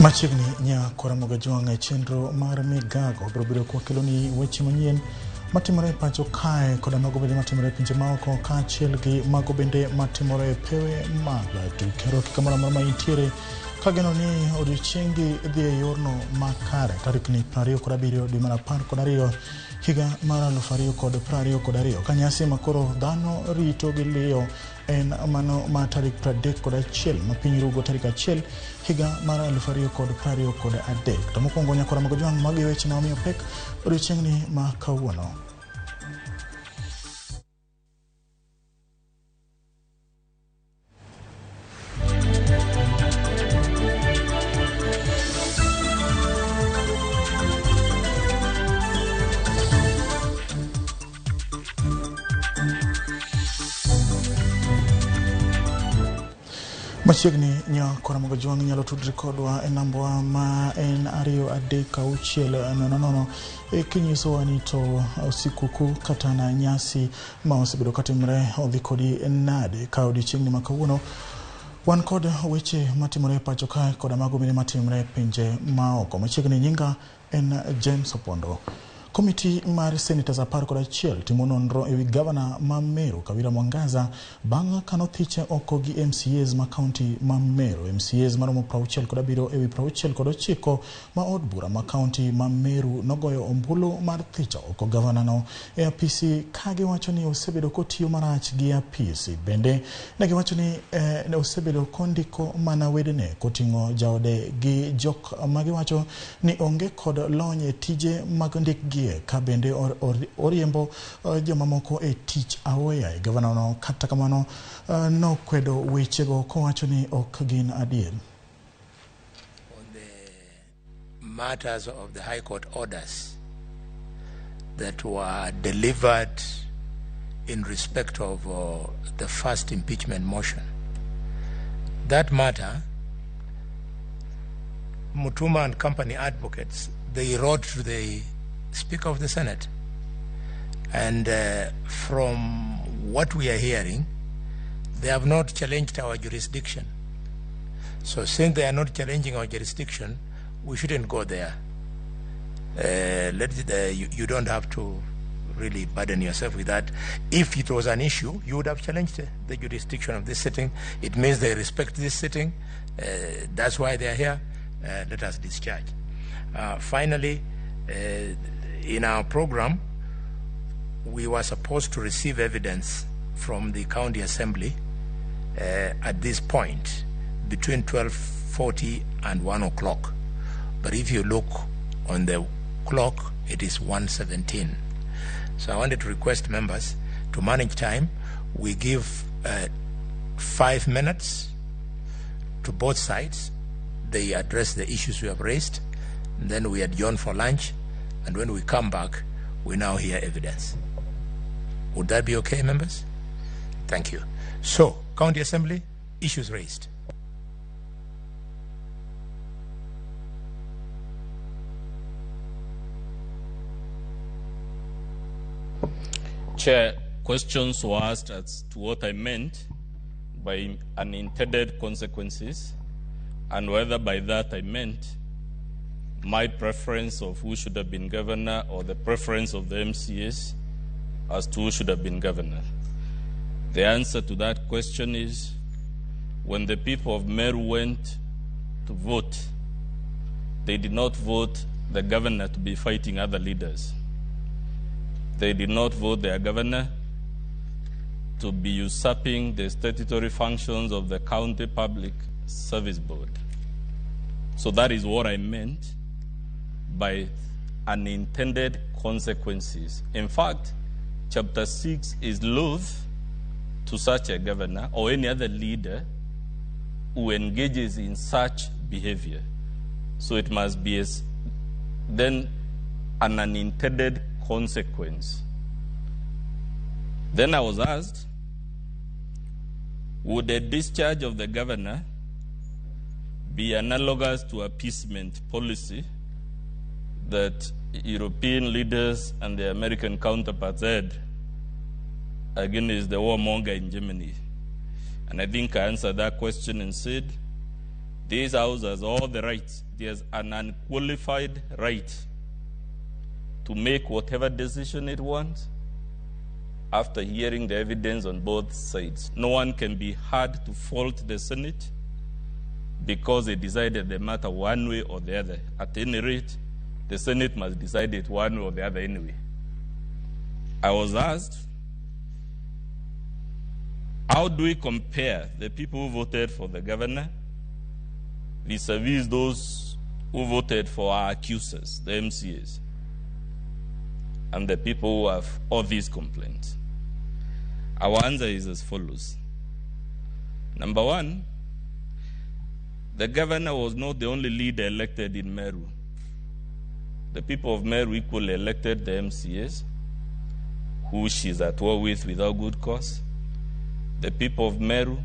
Machiegni nya Ramogi jwang' e chenro mar Migago biro kwa keloni weche manyien matimore pacho kae koda mago bende matimore pinje maoko kaachiel gi mago bende matimore pewe mag tukero kamoro amora ma intiere kageno ni odiochiengi dhi e yorno makare tarik ni 27 dwe mar 12 higa mar 2022 ka nyasi makoro dhano rito gi liyo en mano ma tarik 31 ma piny rugo tarik 1 higa mar 2023 to mokwongo nya Ramogi jwang' mag weche na omiyo pek odiochiengni ma kawuono. Machiegni nya Ramogi jwang' nyalo tudri kodwa e nambwa ma en 2360 e kinyiso ni to sikuku kata na nyasi ma osebedo katimre odhi kodi nade ka odiochiengni ma kawuono wan kod weche matimore pacho kae koda mago bende matimre pinje maoko. Machiegni nyinga en James Opondo. Komiti mar senators 11 timo nonro ewi gavana ma Meru Kawira Mwangaza bang' kanothiche oko gi MCAs ma county ma Meru. MCAs maromo 67 ewi 69 ma od bura ma county ma Meru nogoyo ombulu mar thicho oko gavana no e apisi kagi wacho ni osebedo kotiyo marach gi apisi. Bende negi wacho ni ne osebedo kondiko mana wedene koting'o jaode gi jok magi wacho ni onge kod lony e tije mag ndikgi ka bende oriembo jomamoko e tich aoya e gavana no kata kamano no kwedo wechego kowacho ni ok gin adier. On the matters of the High Court orders that were delivered in respect of the first impeachment motion, that matter, Mutuma and company advocates, they wrote to the Speaker of the Senate, and from what we are hearing, they have not challenged our jurisdiction. So since they are not challenging our jurisdiction, we shouldn't go there. You don't have to really burden yourself with that. If it was an issue, you would have challenged the jurisdiction of this sitting. It means they respect this sitting. That's why they are here. Let us discharge. Finally, in our program, we were supposed to receive evidence from the county assembly at this point between 12:40 and 1 o'clock. But if you look on the clock, it is 1:17. So I wanted to request members to manage time. We give 5 minutes to both sides. They address the issues we have raised, and then we adjourn for lunch. And when we come back, we now hear evidence. Would that be okay, members? Thank you. So, County Assembly, issues raised. Chair, questions were asked as to what I meant by unintended consequences, and whether by that I meant my preference of who should have been governor or the preference of the MCAs as to who should have been governor. The answer to that question is, when the people of Meru went to vote, they did not vote the governor to be fighting other leaders. They did not vote their governor to be usurping the statutory functions of the County Public Service Board. So that is what I meant by unintended consequences. In fact, Chapter 6 is loath to such a governor or any other leader who engages in such behavior. So it must be then an unintended consequence. Then I was asked, would a discharge of the governor be analogous to appeasement policy that European leaders and their American counterparts had against the warmonger in Germany? And I think I answered that question and said, This House has all the rights. There's an unqualified right to make whatever decision it wants after hearing the evidence on both sides. No one can be hard to fault the Senate because they decided the matter one way or the other. At any rate, the Senate must decide it one way or the other anyway. I was asked, how do we compare the people who voted for the governor vis-a-vis those who voted for our accusers, the MCAs, and the people who have all these complaints? Our answer is as follows. Number one, the governor was not the only leader elected in Meru. The people of Meru equally elected the MCAs, who she's at war with without good cause. The people of Meru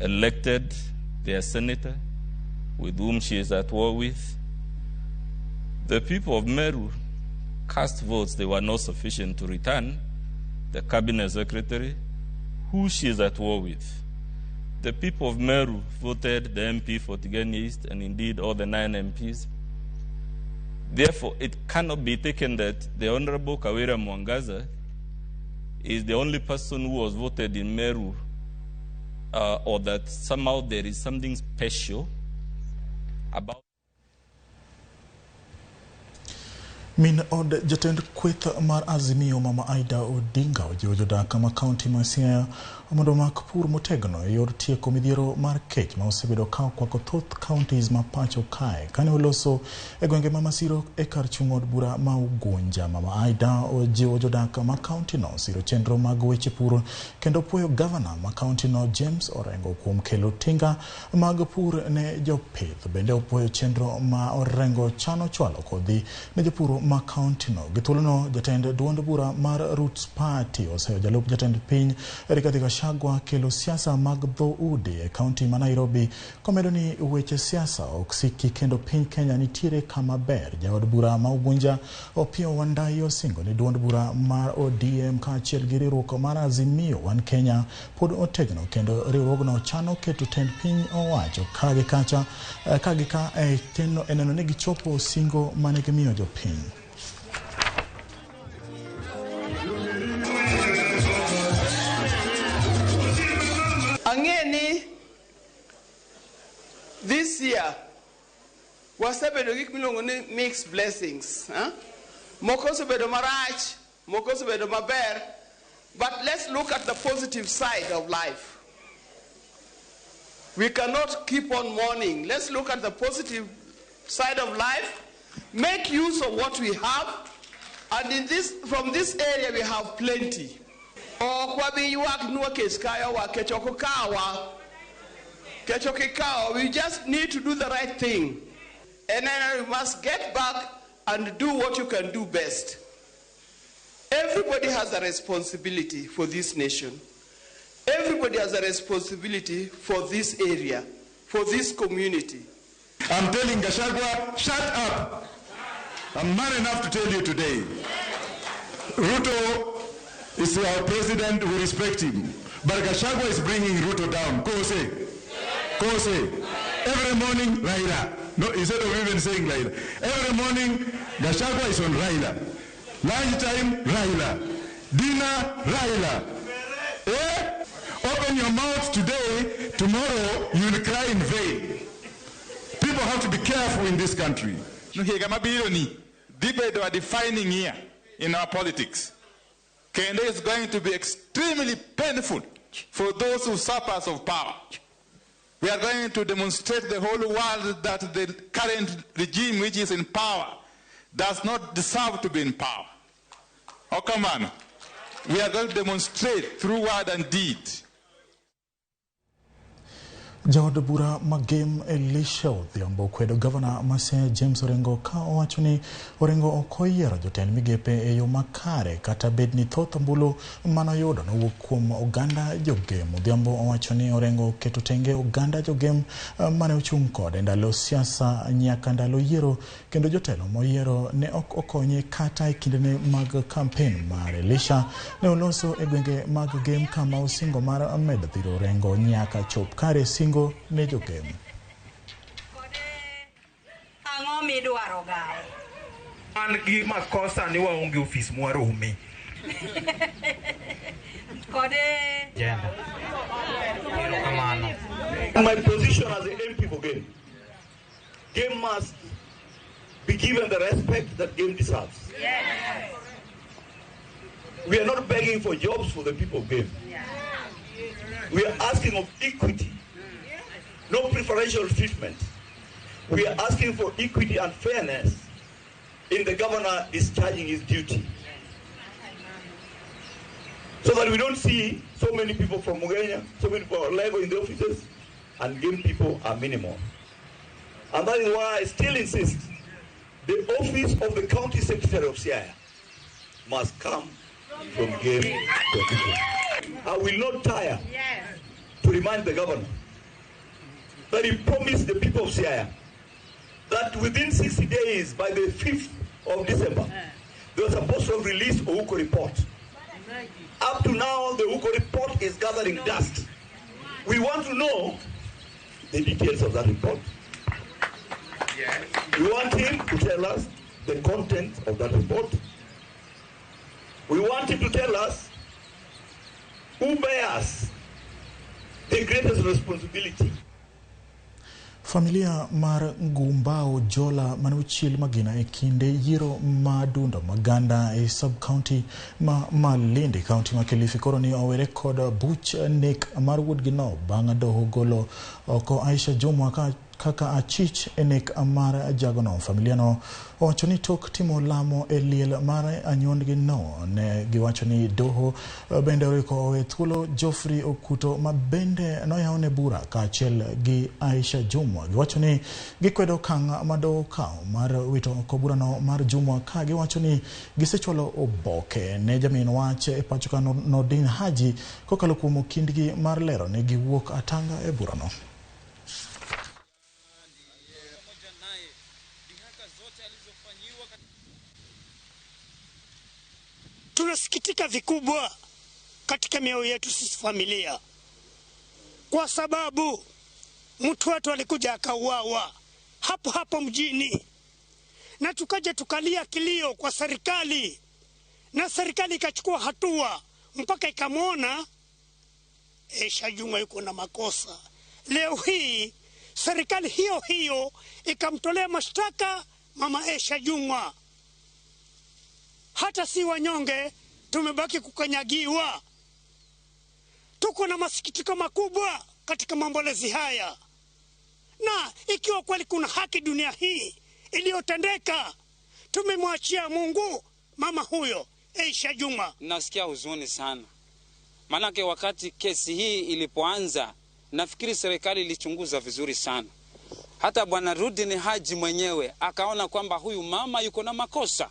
elected their senator, with whom she is at war with. The people of Meru cast votes they were not sufficient to return the cabinet secretary, who she is at war with. The people of Meru voted the MP for Tigani East, and indeed all the 9 MPs. Therefore, it cannot be taken that the Honorable Kawira Mwangaza is the only person who was voted in Meru, or that somehow there is something special about. Min od jatend kweth mar Azimio Mama Aida Odinga ojiwo jodak ma kaunti ma Siaya mondo omak pur motegno e yor tieko midhiero mar kech ma osebedo ka okwako thoth counties ma pacho kae. Kane oloso e gwenge ma masiro e kar chung' od bura ma Ugunja, Mama Aida ojiwo jodak ma kaunti no siro chenro mag weche pur kendo puoyo governor ma kaunti no James Orengo kuom kelo tinga mag pur ne jopith. Bende opuoyo chenro ma Orengo chano chwalo kodhi ne jopur ma kaunti no. Githuolo no jatend duond bura mar Roots Party oseyo jalup jatend piny Rigathi Gachagua kelo siasa mag dho udi e kaunti ma Nairobi, komedo ni weche siasa ok siki kendo piny Kenya nitiere kama ber. Jaod bura ma Ugunja Opiyo Wandayi osingo ni duond bura mar ODM kaachiel gi riwruok mar Azimio One Kenya pod otegno kendo riwruogno chano keto tend piny owacho kagika teno eneno ni gichopo singo mane gimiyo jopiny. Angeni this year wasebedo gik milongo ni mixed blessings, moko sebedo marach, moko sebedo maber, but let's look at the positive side of life. We cannot keep on mourning. Let's look at the positive side of life, make use of what we have, and from this area we have plenty. We just need to do the right thing, and then we must get back and do what you can do best. Everybody has a responsibility for this nation. Everybody has a responsibility for this area, for this community. I'm telling Gachagua, shut up. I'm man enough to tell you today. Ruto is our president, we respect him. But Gachagua is bringing Ruto down. Kose. Every morning, Raila. No, instead of even saying Raila. Every morning, Gachagua is on Raila. Lunchtime, Raila. Dinner, Raila. Open your mouth today, tomorrow you will cry in vain. People have to be careful in this country. Debate are defining here in our politics. Kenya is going to be extremely painful for those who surpass of power. We are going to demonstrate the whole world that the current regime which is in power does not deserve to be in power. Oh, come on. We are going to demonstrate through word and deed. Jaod bura magem Elisha Odhiambo kwedo governor Mase James Orengo ka owacho ni Orengo okoyiero jotend migepe e yo makare kata bed ni thoth ombulu manoyudo nowuok kuom oganda jogem. Odhiambo owacho ni Orengo keto tenge oganda jogem mane ochung' kode ndalo siasa nyaka ndalo yiero, kendo jotelo moyiero ne ok okonye kata e kindene mag campaign mar Elisha ne oloso e gwenge mag gem kama osingo mar medo dhiro Orengo nyaka chop kare singo ne jogem. Ang'o midwaro gae? An gi makosa ni waonge ofis mwaromi. Kode Jenda. My position as an MP for game. Game must be given the respect that game deserves. Yes. We are not begging for jobs for the people of game. We are asking of equity, no preferential treatment. We are asking for equity and fairness in the governor discharging his duty. So that we don't see so many people from Mugenya, so many people are level in the offices, and game people are minimal. And that is why I still insist the office of the county secretary of Siaya must come from game to people. I will not tire to remind the governor that he promised the people of Siaya that within 60 days, by the 5th of December, they were supposed to have released a Uko report. Up to now, the Uko report is gathering dust. We want to know the details of that report. We want him to tell us the content of that report. We want him to tell us who bears the greatest responsibility. Familia mar Ngumbao Jola manuchil magina e kinde yiro madundo maganda e sub-county Malindi county ma Kilifi koro ni owere kod buch nek mar Woodgino banga doho golo oko Aisha Jumwa kaka achich enek amara jagono. Familia no owacho ni tok timo lamo e liel mar anyuondgi no ne giwacho ni doho bende oriko owe thuolo Geoffrey Okuto ma bende noyaone bura kaachiel gi Aisha Jumwa. Giwacho ni gikwedo kang' ma doho kao mar wito oko burano mar Jumwa ka giwacho ni gisechwalo oboke ne jamin wach e pachoka Nordin Haji kokalo kuom kindgi mar lero ne giwuok atanga e burano. Tunasikitika vikubwa katika mioyo yetu sisi familia, kwa sababu mtu wetu alikuja akauawa hapo hapo mjini, na tukaja tukalia kilio kwa serikali, na serikali ikachukua hatua mpaka ikamwona Aisha Jumwa yuko na makosa. Leo hii serikali hiyo hiyo ikamtolea mashtaka mama Aisha Jumwa. Hata si wanyonge tumebaki kukanyagiwa. Tuko na masikitiko makubwa katika maombolezi haya, na ikiwa kweli kuna haki dunia hii iliyotendeka, tumemwachia Mungu mama huyo Aisha Jumwa. Nasikia huzuni sana, manake wakati kesi hii ilipoanza nafikiri serikali ilichunguza vizuri sana. Hata bwana Nordin Haji mwenyewe akaona kwamba huyu mama yuko na makosa.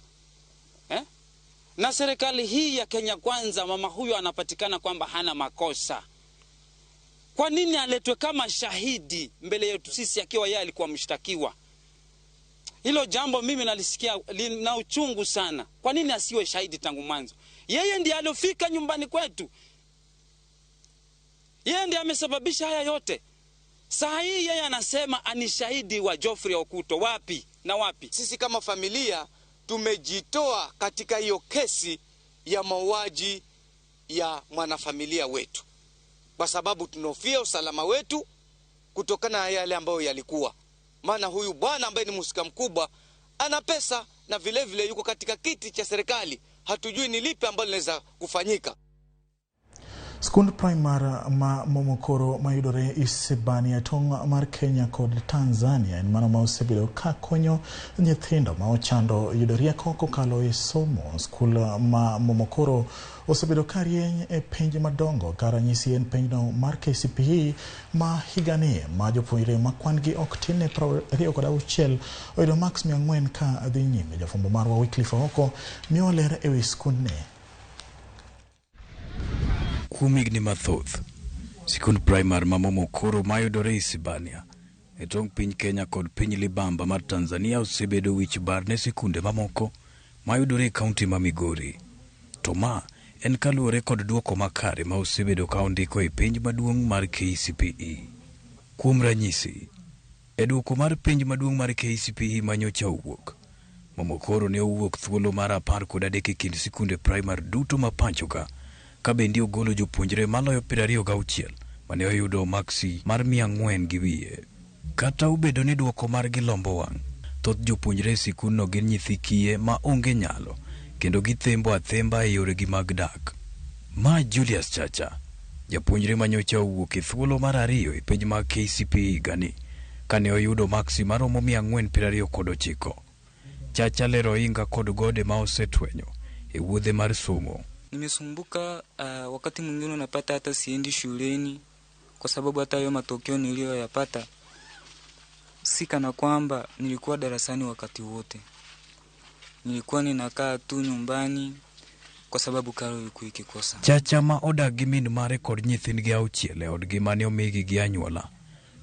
Na serikali hii ya Kenya Kwanza, mama huyu anapatikana kwamba hana makosa. Kwa nini aletwe kama shahidi mbele yetu sisi akiwa yeye alikuwa mshtakiwa? Hilo jambo mimi nalisikia lina uchungu sana. Kwa nini asiwe shahidi tangu mwanzo? Yeye ndiye alofika nyumbani kwetu. Yeye ndiye amesababisha haya yote. Saa hii yeye anasema ani shahidi wa Geoffrey Okuto. Wapi na wapi? Sisi kama familia tumejitoa katika hiyo kesi ya mauaji ya mwanafamilia wetu, kwa sababu tunofia usalama wetu kutokana na yale ambayo yalikuwa. Maana huyu bwana ambaye ni mhusika mkubwa ana pesa na vile vile yuko katika kiti cha serikali, hatujui ni lipi ambalo linaweza kufanyika. Skund primar ma Momokoro mayudore Isebania tong' mar Kenya kod Tanzania en mano ma osebedo ka konyo nyithindo ma ochando yudo rieko kokalo e somo. Skul ma Momokoro osebedo ka rieny e pinje madongo ka ranyisi en pinyno mar KCPE ma higani ma jopuonjre ma kwan-gi ok tin ne 26 oyudo max 400 ka dhi nyime. Jafwambo marwa Wycliffe Oko miyo ler e wi skundni. Kuom higni mathoth, sikund primar ma Momokoro mayudore Isebania e tong' piny Kenya kod piny libamba mar Tanzania osebedo wich bar ne sikunde mamoko mayudore e kaunti ma Migori. To ma en kaluwore kod duoko makare ma osebedo ka ondiko e penj maduong' mar KCPE. Kuom ranyisi, Eduoko mar penj maduong' mar KCPE manyocha owuok. Mamokoro ne owuok thuolo mar 10 kind sikunde primary duto ma Pachoka, ka bende ogolo jopuonjre maloyo 26 mane oyudo maksi mar 400 gi wiye. Kata obedo ni duoko mar gilombo wang', thoth jopuonjre sikunno gin nyithi kiye ma onge nyalo, kendo githembo athemba e yore gi mag dak. Ma Julius Chacha, japuonjre manyocha owuok e thuolo mar 2 e penj mag KCPE gani, kane oyudo maksi maromo 429. Chacha lero inga kod gode ma osetwenyo e wuodhe mar somo. Nimesumbuka wakati mwingine unapata hata siendi shuleni kwa sababu hata hayo matokeo niliyoyapata si kana kwamba nilikuwa darasani wakati wote. Nilikuwa ninakaa tu nyumbani kwa sababu karo ilikuwa ikikosa. Chacha ma odagi min mare kod nyithindgi 6 e odgi mane omigi gi anyuola,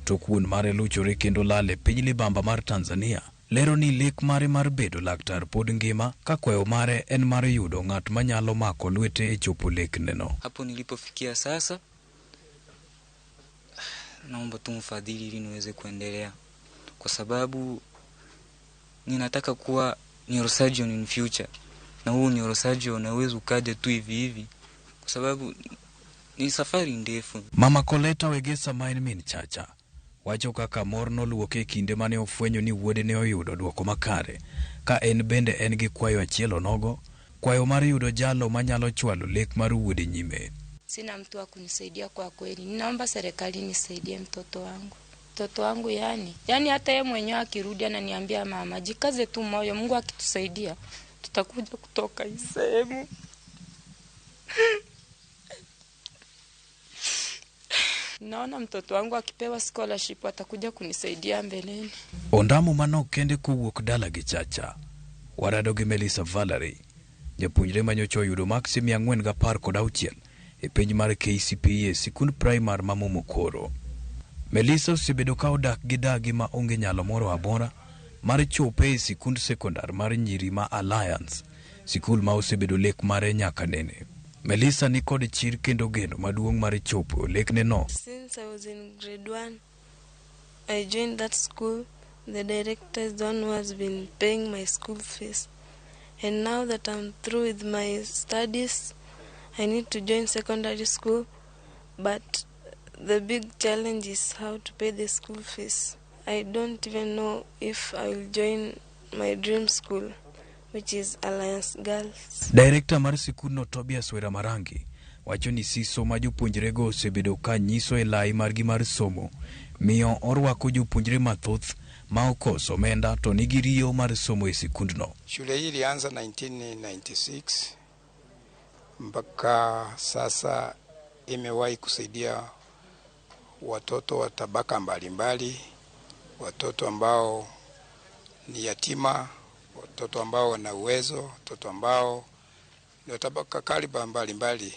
to kuon mare luchore kendo lale piny libamba mar Tanzania, lero ni lek mare mar bedo laktar pod ngima, ka kwayo mare en mar yudo ng'at manyalo mako lwete e chopo lekneno. Hapo nilipofikia sasa, naomba tu mfadhili ili niweze kuendelea, kwa sababu ninataka kuwa neurosurgeon in future, na huu neurosurgeon unaweza ukaja tu hivi kwa sababu ni safari ndefu. Mama Koleta Wegesa main min Chacha wacho kaka mor noluoke kinde mane ofwenyo ni wuode ne oyudo duoko makare, ka en bende en gi kwayo achiel onogo, kwayo mar yudo jalo manyalo chwalo lek mar wuode nyime. Sina mtu wa kunisaidia kwa kweli. Ninaomba serikali nisaidie mtoto wangu. Mtoto wangu yani hata yeye mwenyewe akirudi ananiambia mama, jikaze tu moyo, Mungu akitusaidia tutakuja kutoka hii sehemu. Naona mtoto wangu akipewa scholarship atakuja kunisaidia mbeleni. Ondamo manok kende kuwuok dala gi Chacha. Warado gi Melissa Valerie, japuonjre manyocha oyudo maksi 416 e penj mar KCPE sikund primary ma Momokoro. Melissa osebedo ka odak gi dagi ma onge nyalo moro amora mar chope e sikund sekondar mar nyiri ma Alliance, sikul ma osebedo lek mare nyaka nene. Melissa ni kod chir kendo geno maduong' mar chopo lekne no. Since I was in grade 1, I joined that school. The director is the one who has been paying my school fees. And now that I'm through with my studies, I need to join secondary school. But the big challenge is how to pay the school fees. I don't even know if I will join my dream school, which is Alliance Girls. Director mar sikundno Tobias Wera Marangi wacho ni siso ma jopuonjrego osebedo ka nyiso e lai margi mar somo miyo orwako jopuonjre mathoth ma okoso omenda to nigi riyo mar somo e sikundno. Shule hii ilianza 1996 mpaka sasa imewahi kusaidia watoto wa tabaka mbalimbali, watoto ambao ni yatima, watoto ambao wana uwezo, watoto ambao ni tabaka kaliba mbalimbali,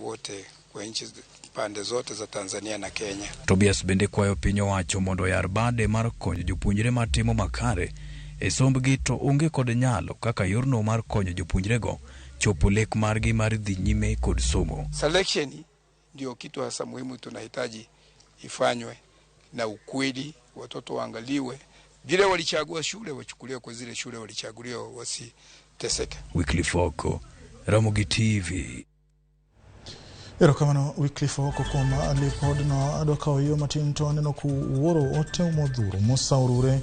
wote kwa nchi pande zote za Tanzania na Kenya. Tobias bende kwayo piny owacho mondo yar bade mar konyo jopuonjre matimo makare e sombgi to onge kod nyalo kaka yorno mar konyo jopuonjrego chopo lek margi mar dhi nyime kod somo. Selection ndio kitu hasa muhimu tunahitaji ifanywe na ukweli, watoto waangaliwe vile walichagua shule wachukuliwe kwa zile shule walichaguliwa, wasiteseke. Weekly Foko, Ramogi TV. Erokamano Weekly Foko koma lipod no adoka oyo matin to aneno ku wuoro ote modhuro mosaurure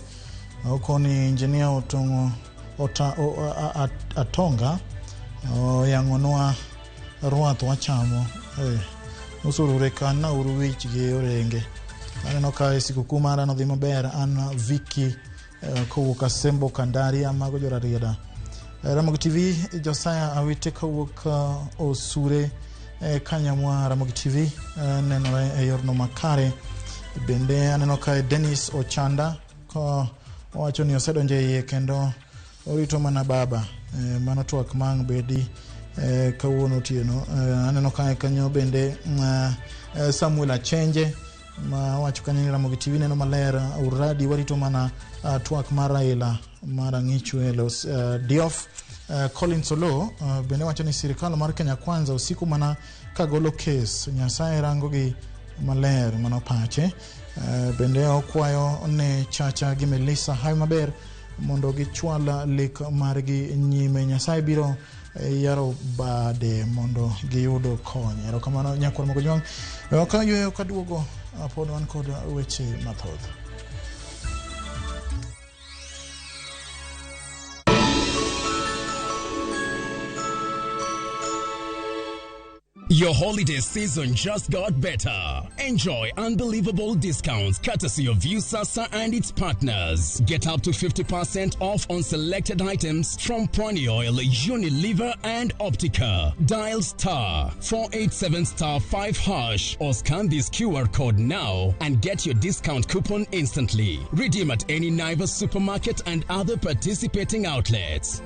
okoni engineer otongo atonga yangonwa ruath wachamo usurure kana uruwich ge orenge aneno ka sikuku mara no dhi maber an Vicky kowuok Sembo Kandari amago jorarieda. Ramogi TV Josaya awite kowuok osure kanyamwa Ramogi TV neno e yorno makare. Bende aneno ka Dennis Ochanda ko wacho ni osedonje iye kendo orito mana baba mano twak mang bedi kawuono tieno. Aneno ka kanyo bende Samuel Achenje ma wacho kanyo Ramogi TV neno maler uradi warito mana twak mar Raila mara ngichwelo Diof. Colin Solo bende wacho ni sirikal mar Kenya Kwanza usiku mana kagolo case Nyasaye rango gi maler mano pache. Bende okwayo ne Chacha gi Melissa hayo maber mondo gichwala lek margi nyime. Nyasaye biro yaro bade mondo giyudo kony. Erokamano nyakwar mogo jwang. Wakayo kaduogo pod wan kod weche mathoth. Your holiday season just got better. Enjoy unbelievable discounts courtesy of Viusasa and its partners. Get up to 50% off on selected items from Prony Oil, Unilever and Optica. Dial *487*5# or scan this QR code now and get your discount coupon instantly. Redeem at any Naivas supermarket and other participating outlets.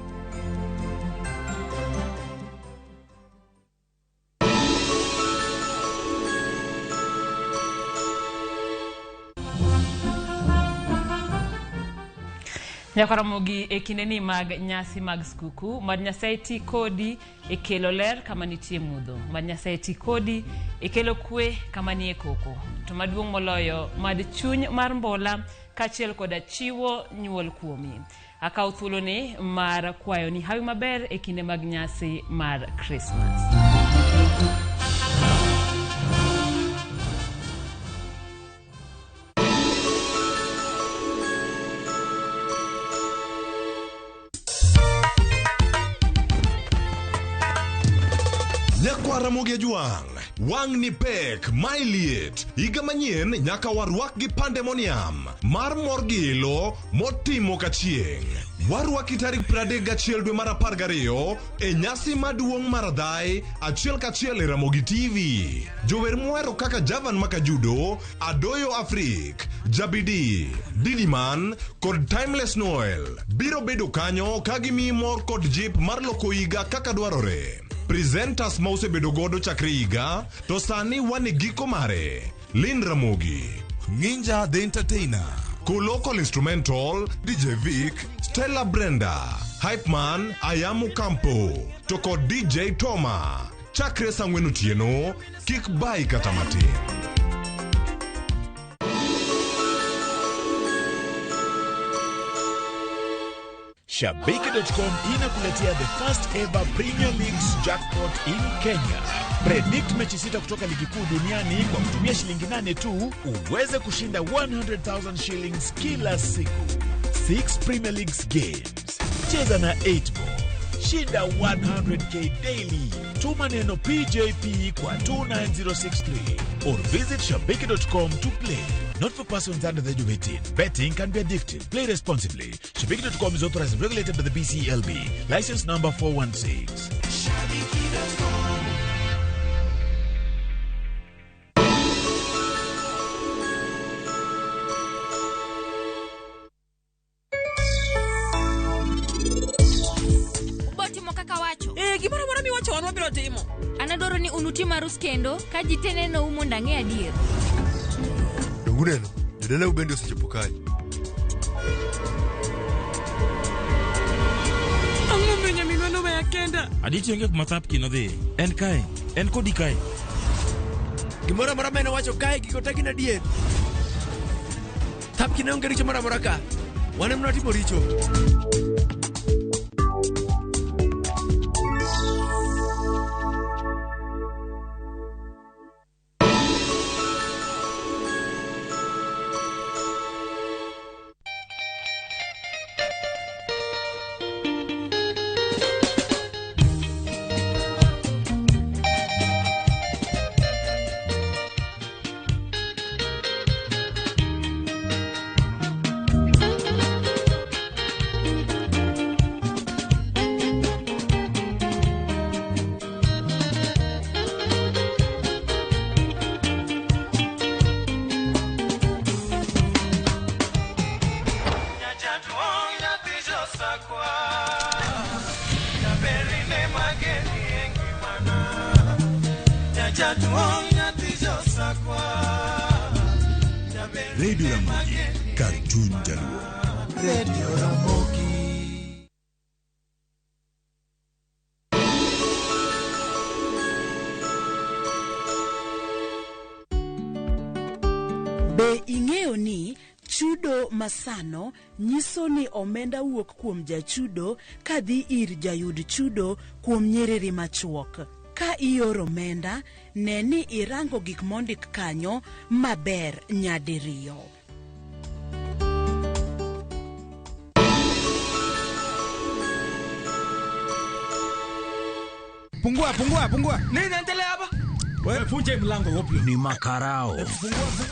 Nyakaramogi ekineni mag nyasi mag skuku mad Nyasaye ti kodi ekelo ler kama nitie mudho, mad Nyasaye ti kodi ekelo kwe kama nie koko, to maduong' moloyo mad chuny mar mbola kachiel koda chiwo nyuol kuomi. Akaw thuolo ni mar kwayo ni hawi maber ekinde mag nyasi mar Christmas. Ramogi juang, wang ni pek, mailiet, iga manyien nyaka warwak gi pandemonium, mar morgilo, motimo kachieng. Warwaki tarik 31 dwe mar 12 e nyasi maduong' mar dhai, achiel kachiel e Ramogi TV. Jower muero kaka Javan Makajudo, Adoyo Afrik, Jabidi, Didiman, kod Timeless Noel. Biro bedo kanyo kagimi mor kod jip mar loko iga kaka dwarore. Presenters mause bedo godo chakre higa, to sani wane giko mare. Lin Ramogi, Ninja the Entertainer, Co-Local Instrumental, DJ Vic, Stella Brenda, Hype Man, Ayamu Campo, Toko DJ Toma, chakre sangwenu tieno, kik bai katamati. Shabiki.com inakuletea the first ever Premier League's jackpot in Kenya. Predict mechi 6 kutoka ligi kuu duniani kwa kutumia shilingi 8 tu uweze kushinda 100,000 shillings kila siku. 6 Premier League's games. Cheza na 8 ball. Shinda 100k daily. Tuma neno PJP kwa 29063 or visit shabiki.com to play. Not for persons under the age of 18. Betting can be addictive. Play responsibly. Shabiki.com is authorized and regulated by the BCLB. License number 416. Shabiki.com. Gimoro moro miwacho wan wabiro timo. Anadoro ni unuti marus kendo ka jitene no umonda ng'e adier. Donguneno, jodala ubende osechopo kae. Ang'o menye minwano maya kenda. Aditi yonge kumathap kino dhi. En kae. En kodi kae. Gimoro moro mene wacho kae giko tagi na dier. Thap kino yonge richo moro moro ka. Wane mno timo richo. Radio Ramogi, Cartoon Jaluo. Radio Ramogi. Be ing'eyo ni chudo masano nyiso ni omenda wuok kuom jachudo kadhi ir jayud chudo kuom nyiriri machuok. Ka ioro omenda, ne ni irango gik mondik kanyo maber nyadiriyo. Pungua. Nini inaendelea hapa? Wewe funje mlango wapi? Ni makarao.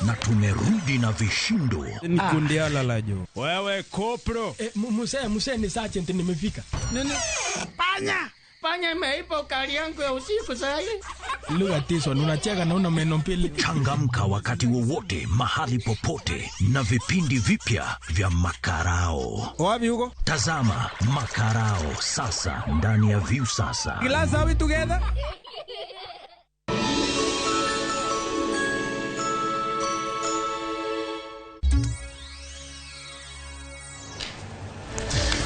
Na tumerudi na vishindo. Ni kundi alalajo. Wewe kopro. Muse ni sergeant nimefika. Nini? Panya imeipa ukali yangu ya usiku sasa. Lugha tiso unacheka na una meno mbili. Changamka wakati wowote, mahali popote na vipindi vipya vya makarao. Wapi huko? Tazama makarao sasa ndani ya View sasa. Glass are we together?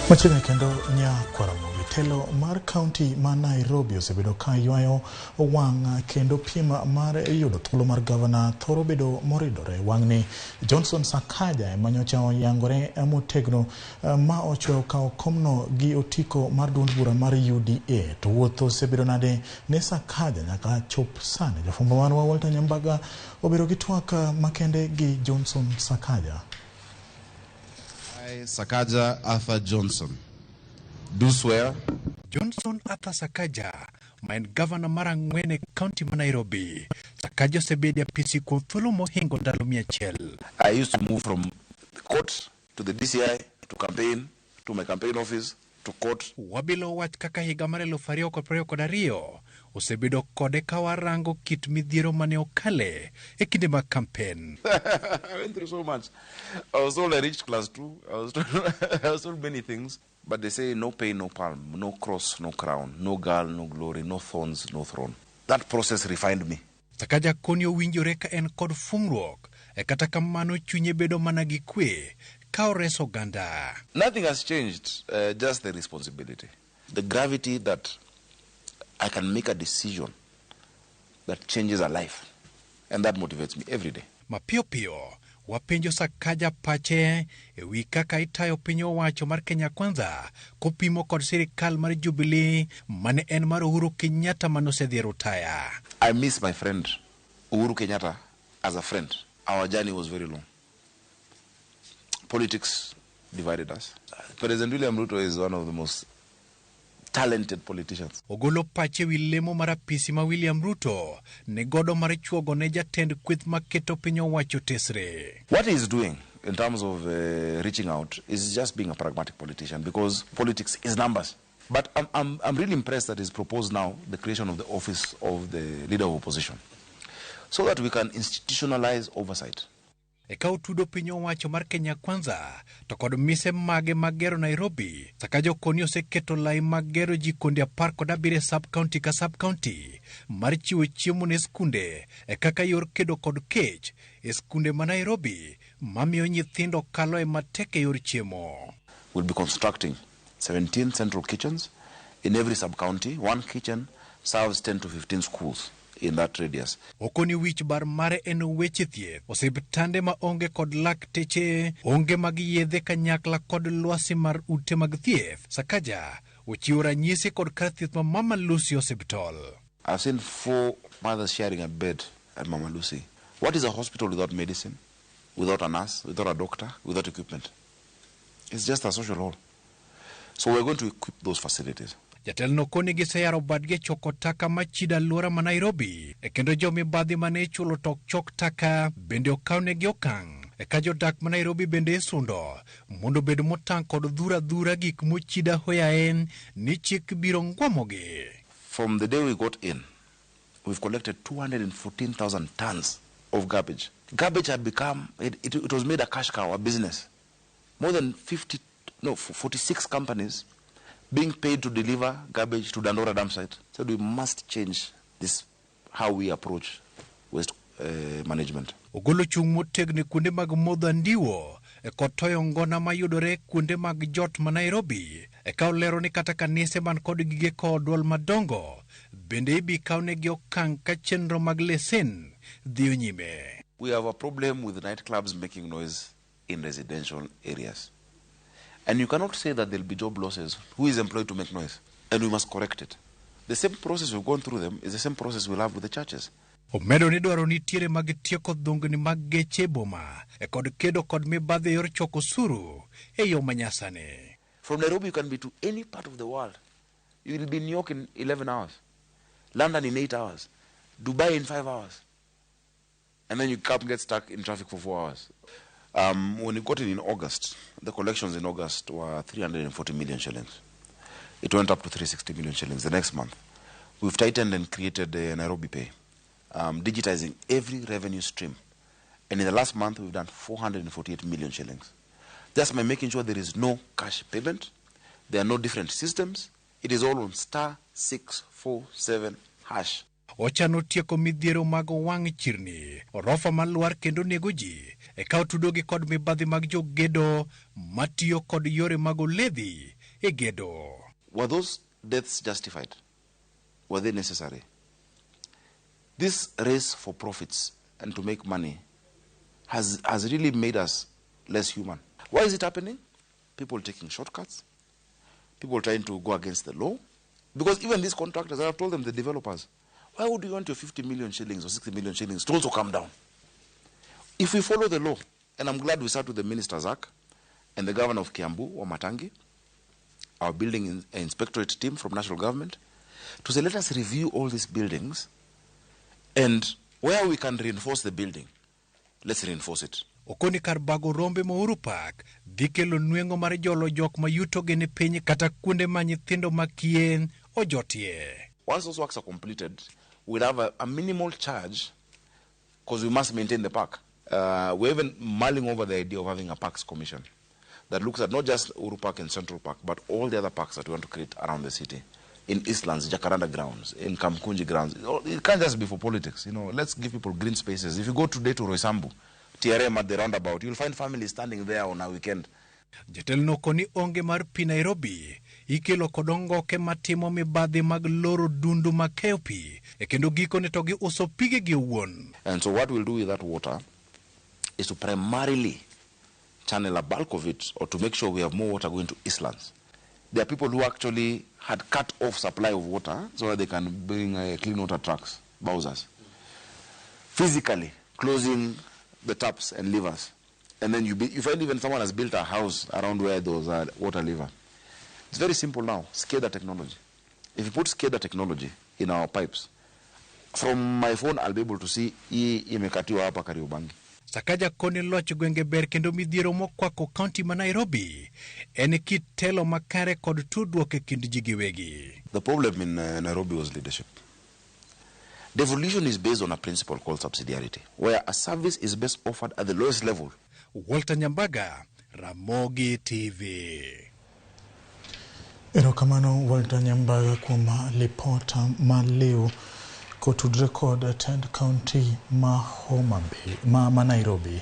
Machiegni kendo Nyakwaramogi, telo mar kaunti ma Nairobi osebedo ka ywayo wang' kendo piem mar yudo thuolo mar gavana thoro bedo moridore. Wang'ni Johnson Sakaja ema nyocha oyangore motegno ma ochweyo kawo komno gi otiko mar duond bura mar UDA. To wuotho osebedo nade ne Sakaja nyaka chop sani? Jafwambo marwa Walter Nyambaga obedo gi twak makende gi Johnson Sakaja. Sakaja Arthur Johnson do swear. Johnson Arthur Sakaja, main governor mara ngwene county ma Nairobi. Sakaja osebedi apisi kuom thuolo mohingo ndalo 100. I used to move from the court to the DCI to campaign to my campaign office to court. Wabilo wach kaka higa mar 2022 osebedo kode ka warango kit midhiero mane okale e kinde mag campaign. I went through so much. I was told I reached class 2. I was told many things. But they say no pain, no palm, no cross, no crown, no girl, no glory, no thorns, no throne. That process refined me. Sakaja koni owinjore ka en kod fungruok e kata kamano chunye bedo mana gi kwe ka oreso ganda. Nothing has changed, just the responsibility. The gravity that I can make a decision that changes a life. And that motivates me every day. Mapio wapenjo Sakaja pache e wi kaka itayo piny owacho mar Kenya Kwanza kopimo kod sirikal mar Jubilee mane en mar Uhuru Kenyatta manosedhi rutaya. I miss my friend Uhuru Kenyatta as a friend. Our journey was very long. Politics divided us. President William Ruto is one of the most talented politicians. Ogolo pache wi lemo mar apisi ma William Ruto ne godo mar chuogo ne jatend kweth maketo piny owacho tesre. What he's doing in terms of reaching out is just being a pragmatic politician, because politics is numbers. But I'm really impressed that he's proposed now the creation of the office of the leader of opposition, so that we can institutionalize oversight. Eka utudo piny owacho mar Kenya Kwanza to kod mise mage magero Nairobi. Sakaja koni oseketo lai magero jikonde 17 sub-county ka sub-county mar chiwo chiemo ne skunde e kaka yor kedo kod kech e skunde ma Nairobi mamiyo nyithindo kalo e matek e yor chiemo. We'll be constructing 17 central kitchens in every sub-county. One kitchen serves 10 to 15 schools in that radius. Okoni wich bar mare en weche thieth. Osiptande ma onge kod lakteche, onge mag yedhe kanyakla kod lwasi mar ute mag thieth. Sakaja ochiwo ranyisi kod kar thieth ma Mama Lucy Hospital. I've seen 4 mothers sharing a bed at Mama Lucy. What is a hospital without medicine, without a nurse, without a doctor, without equipment? It's just a social hall. So we're going to equip those facilities. Jatelno koni giseyaro badge choko taka machida lura ma Nairobi. E kendo jomi badhi mane chulo tok chok taka bende okawne gi okang'. E ka jodak ma Nairobi bende sundo mondo bedo motang' kod dhura gik mochida hoyaen ni chik biro ngwamogi. From the day we got in, we've collected 214,000 tons of garbage. Garbage had become, it was made a cash cow, a business. More than 46 companies being paid to deliver garbage to Dandora dam site. So we must change this, how we approach waste management. Ogolo chung motegni kuonde mag modho andiwo e kotoyo ngona mayudore kuonde mag jot ma Nairobi. E ka olero ni kata kanise man kod gige kowo duol madongo bende ibi kawne gi okang' ka chenro mag lesen dhiyo nyime. we have a problem with nightclubs making noise in residential areas. And you cannot say that there will be job losses. Who is employed to make noise? And we must correct it. The same process we've gone through them is the same process we'll have with the churches. Omedo ni dwaro nitiere mag tieko dhungni mag geche boma e kod kedo kod mibadhi yor choko suru e yo manyasani. From Nairobi you can be to any part of the world. You will be in New York in 11 hours, London in 8 hours, Dubai in 5 hours. And then you come get stuck in traffic for 4 hours. When we got in August, the collections in August were 340 million shillings. It went up to 360 million shillings the next month. We've tightened and created Nairobi Pay, digitizing every revenue stream. And in the last month, we've done 448 million shillings. Just by making sure there is no cash payment, there are no different systems. It is all on *647#. Ochano tieko midhiero mag wang' chirni, orofa malwar kendo nego ji, e kao tudogi kod mibadhi mag jogedo matiyo kod yore mag oledhi e gedo. Were those deaths justified? Were they necessary? This race for profits and to make money has really made us less human. Why is it happening? People taking shortcuts, people trying to go against the law. Because even these contractors, I have told them, the developers, why would you want your 50 million shillings or 60 million shillings to also come down? If we follow the law, and I'm glad we start with the Minister Zak and the Governor of Kiambu, Wamatangi, our building inspectorate team from national government, to say, let us review all these buildings, and where we can reinforce the building, let's reinforce it. Okoni kar bago rombe Mohuru Park, dhikelo nwengo mar jolo jok mayuto gene piny kata kuonde ma nyithindo makien ojotie. Once those works are completed, we'll have a minimal charge because we must maintain the park. We're even mulling over the idea of having a parks commission that looks at not just Uhuru Park and Central Park, but all the other parks that we want to create around the city. In Eastlands, Jacaranda grounds, in Kamkunji grounds. It can't just be for politics. Let's give people green spaces. If you go today to Roysambu, TRM at the roundabout, you'll find families standing there on a weekend. Jatelno koni onge mar pi Nairobi, ikelo kodongo ke matimo mibadhi mag loro dundu makeo pi, e kendo gikone to gi uso pige gi wuon. And so what we'll do with that water is to primarily channel a bulk of it, or to make sure we have more water going to Eastlands. There are people who actually had cut off supply of water so that they can bring clean water trucks, Bowsers, physically closing the taps and levers. And then you find even someone has built a house around where those water lever. It's very simple now. SCADA technology. If you put SCADA technology in our pipes, from my phone I'll be able to see imekatiwa hapa Kariobangi. Sakaja koni loch gwenge ber kendo midhiero mokwako county ma Nairobi en kitelo makare kod tudruok e kind ji giwegi. The problem in Nairobi was leadership. Devolution is based on a principle called subsidiarity, where a service is best offered at the lowest level. Walter Nyambaga, Ramogi TV. Erokamano Walter Nyambaga kuom lipota ma leo kotudre kod Ted County ma Homa Bay ma Nairobi.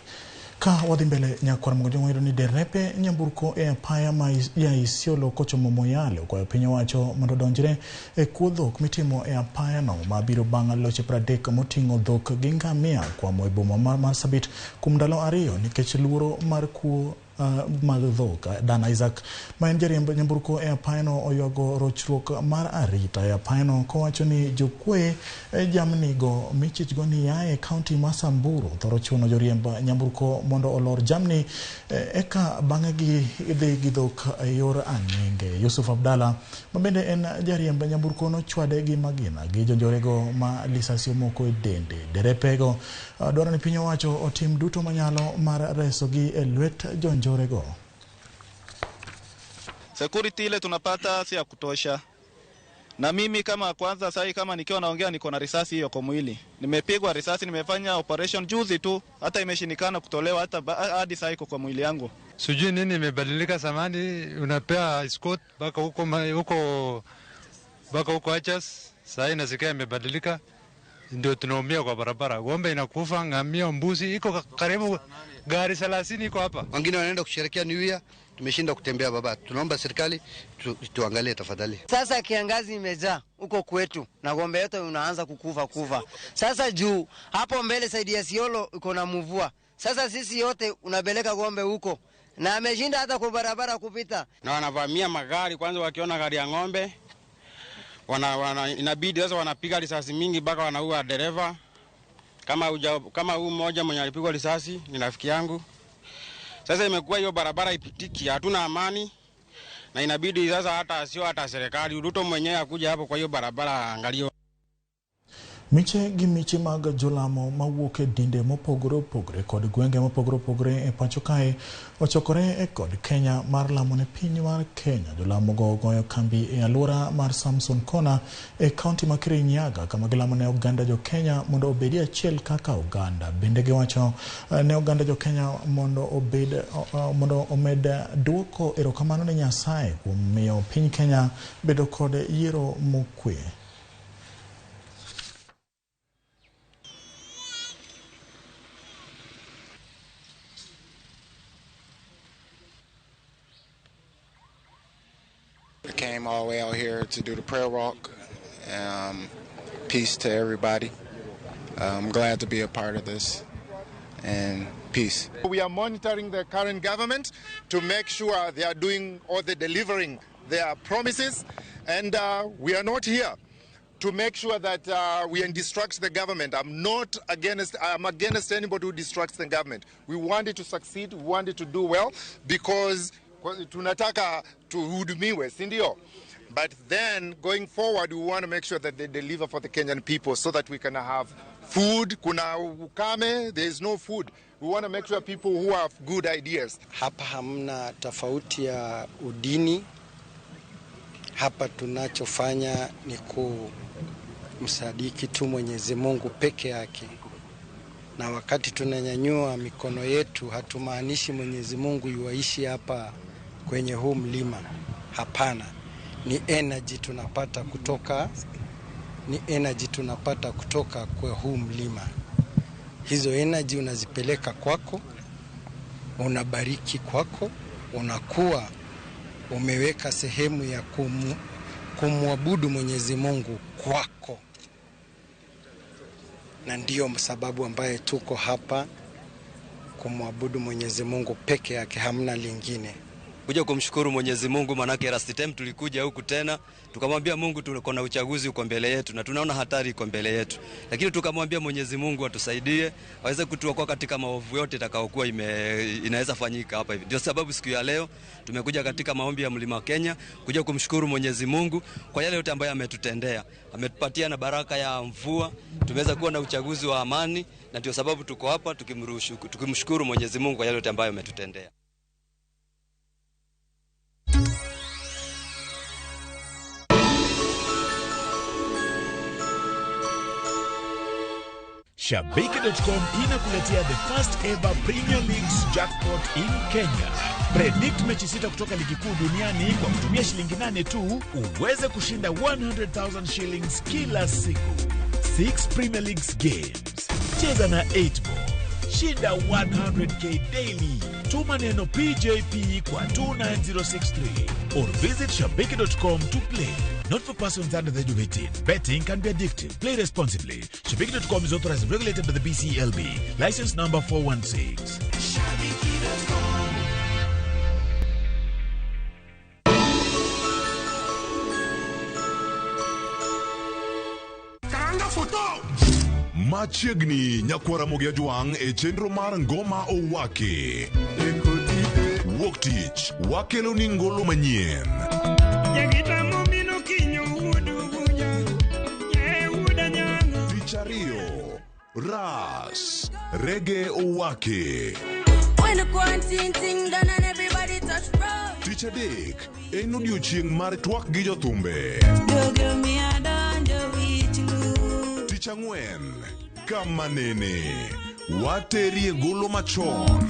Ka wadhi mbele nyakwar mgojongo hilo ni derepe nyamburko e apaya ma ya Isiolo kochomo Moyale kwa piny owacho mondo donjre e kuodhok mitimo e apaya no mabiro bang' loche 30 moting'o dhok gi ngamia kwa boma mar Marsabit kuom ndalo ariyo nikech luoro mar kuo mag dhok. Dan Isaac ma en jariemb nyamburko e apaya no oywago rochruok mar arita e apaya no kowacho ni jokwe jamnigo michichgo ni yae kaunti ma Samburu thoro chuno joriemb nyamburko mondo olor jamni eka bang'e gi dhi gi dhok yor ang'enge. Yusuf Abdalla ma bende en jariemb nyamburko no chwade gi magina gi jonjorego ma lisasi omoko e dende. Derepego dwaro ni piny owacho otim duto manyalo mar reso gi e lwet jonjorego. Security ile tunapata si ya kutosha. Na mimi kama kwanza sasa kama nikiwa naongea niko na risasi hiyo kwa mwili. Nimepigwa risasi, nimefanya operation juzi tu, hata imeshinikana kutolewa hata hadi sasa iko kwa mwili yangu. Sijui nini imebadilika zamani, unapea escort baka huko achas, sasa inasikia imebadilika. Ndio tunaumia kwa barabara. Ng'ombe inakufa, ngamia, mbuzi iko karibu Gari 30 iko hapa. Wengine wanaenda kusherehekea New Year, tumeshinda kutembea baba. Tunaomba serikali tuangalie tafadhali. Sasa kiangazi imejaa huko kwetu na ng'ombe yote unaanza kukufa. Sasa juu hapo mbele saidi ya Siolo uko na mvua. Sasa sisi yote unapeleka ng'ombe huko na ameshinda hata kwa barabara kupita. Na wanavamia magari kwanza, wakiona gari ya ng'ombe inabidi sasa wanapiga risasi mingi mpaka wanaua dereva. Kama huyu mmoja mwenye alipigwa risasi ni rafiki yangu. Sasa imekuwa hiyo barabara ipitiki, hatuna amani na inabidi sasa hata serikali Ruto mwenyewe akuja hapo kwa hiyo barabara angalie. Miche gi miche mag jolamo mawuok e dinde mopogore opogore kod gwenge mopogore opogore e pacho kae ochokore e kod Kenya mar lamo ne piny mar Kenya. Jolamo go goyo kambi e alwora mar Samson Kona e kaunti ma Kirinyaga kama gilamo ne oganda jo Kenya mondo obedi achiel kaka oganda. Bende giwacho ne oganda jo Kenya mondo omed duoko erokamano ne Nyasaye kuom miyo piny Kenya bedo kod yiero mokwe. I came all the way out here to do the prayer walk. Peace to everybody. I'm glad to be a part of this. And peace. We are monitoring the current government to make sure they are doing or they're delivering their promises. And we are not here to make sure that we distract the government. I'm against anybody who distracts the government. We want it to succeed. We want it to do well because tunataka tuhudumiwe, si ndio? But then going forward we want to make sure that they deliver for the Kenyan people so that we can have food. Kuna ukame, there is no food. We want to make sure people who have good ideas. Hapa hamna tofauti ya udini. Hapa tunachofanya ni kumsadiki tu Mwenyezi Mungu peke yake. Na wakati tunanyanyua mikono yetu hatumaanishi Mwenyezi Mungu yuaishi hapa kwenye huu mlima. Hapana. Ni energy tunapata kutoka kwa huu mlima. Hizo energy unazipeleka kwako, unabariki kwako, unakuwa umeweka sehemu ya kumwabudu Mwenyezi Mungu kwako. Na ndiyo sababu ambaye tuko hapa kumwabudu Mwenyezi Mungu peke yake, hamna lingine. Kuja kumshukuru Mwenyezi Mungu, manake last time tulikuja huku tena tukamwambia Mungu tuko na uchaguzi uko mbele yetu na tunaona hatari iko mbele yetu, lakini tukamwambia Mwenyezi Mungu atusaidie aweze kutuokoa katika maovu yote itakayokuwa inaweza fanyika hapa hivi. Ndio sababu siku ya leo tumekuja katika maombi ya Mlima Kenya kuja kumshukuru Mwenyezi Mungu kwa yale yote ambayo ametutendea. Ametupatia na baraka ya mvua, tumeweza kuwa na uchaguzi wa amani, na ndio sababu tuko hapa tukimshukuru Mwenyezi Mungu kwa yale yote ambayo ametutendea. Shabiki.com inakuletea the first ever Premier League's jackpot in Kenya. Predict mechi 6 kutoka ligi kuu duniani kwa kutumia shilingi 8 tu uweze kushinda 100,000 shillings kila siku. 6 Premier League's games. Cheza na 8 ball. Shinda 100k daily. Tuma neno PJP kwa 29063 or visit shabiki.com to play. Not for persons under the age of 18. Betting can be addictive. Play responsibly. Shabiki.com is authorized and regulated by the BCLB. License number 416. Shabiki.com. Karanga photo! Machiegni nyakwara mogia juang e chenro mar ngoma owake. Wuok tich, wakelo ni ngolo manyien. Tich ariyo, Ras, Reggae owake. Tich adek, en odiochieng' mar twak gi jothumbe. Tich ang'wen, kama nene, waterie golo machon.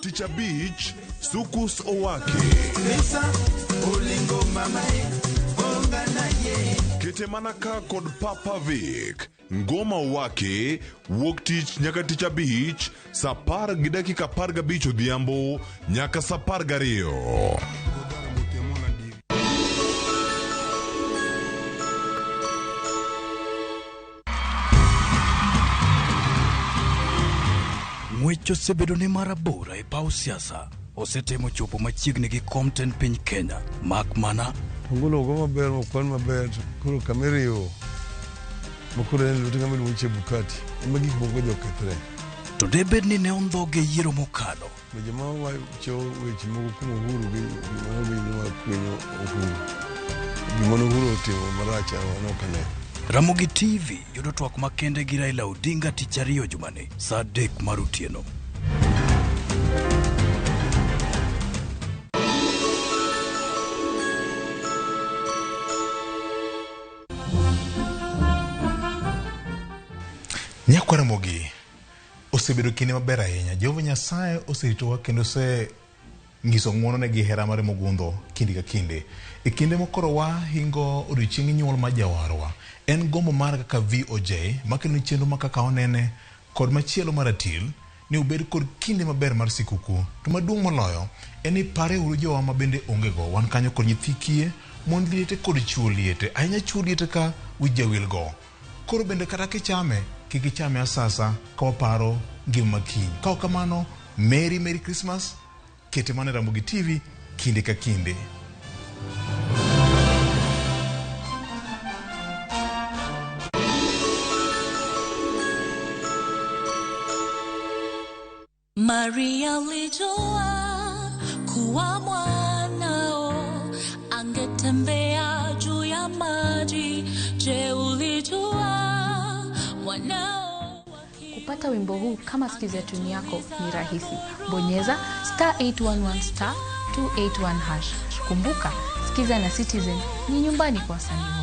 Tich abich, Sukus owake. Kete manaka kod Papa Vic, ngoma wake wuok tich nyaka tich abich saa 10:15 odhiambo nyaka saa 12. Weche osebedo ni marabora e paw siasa osetemo chopo machiegni gi Compton piny Kenya. Mak mana Angulo go maber mokwan maber kuro kameriyo mokure en lutinga melu Weche Bukati magi moko jo kethre to debed ni ne ondhoge yiero mokalo joma wacho weche moko kuom Uhuru gi ma kwenyo Uhuru gimono Uhuru otimo maracha wanokane. Ramogi TV yudo twak makende gi Raila Odinga tich ariyo jumani saa 3 mar otieno. Nyakwa Ramogi osebedo kinde maber ahinya. Jehova Nyasaye oseritowa kendo nyiso ng'wono ne gi hera mare mogundho kinde ka kinde. E kinde mokoro wahingo odiochieng' nyuol ma jawarwa. En gombo mar kaka VOJ makelo chenro ma kaka onene kod machielo maratil ni ubed kod kinde maber mar sikuku. To maduong' moloyo en ni pare uru jowa ma bende ongego wan kanyo kod nyithi kiye mon liete kod chuo liete. Ahinya chuo liete ka wijawil go. Koro bende kata kichame kik ichame asasa ka waparo ngima makiny. Ka kamano Merry Christmas. Kete mana Ramogi TV kinde ka kinde. Maria alijua kuwa mwanao angetembea juu ya maji. Je, ulijua mwanao? Kupata wimbo huu kama skiza tuni yako ni rahisi. Bonyeza *811 *281 #. Kumbuka, Skiza na Citizen ni nyumbani kwa wasanii.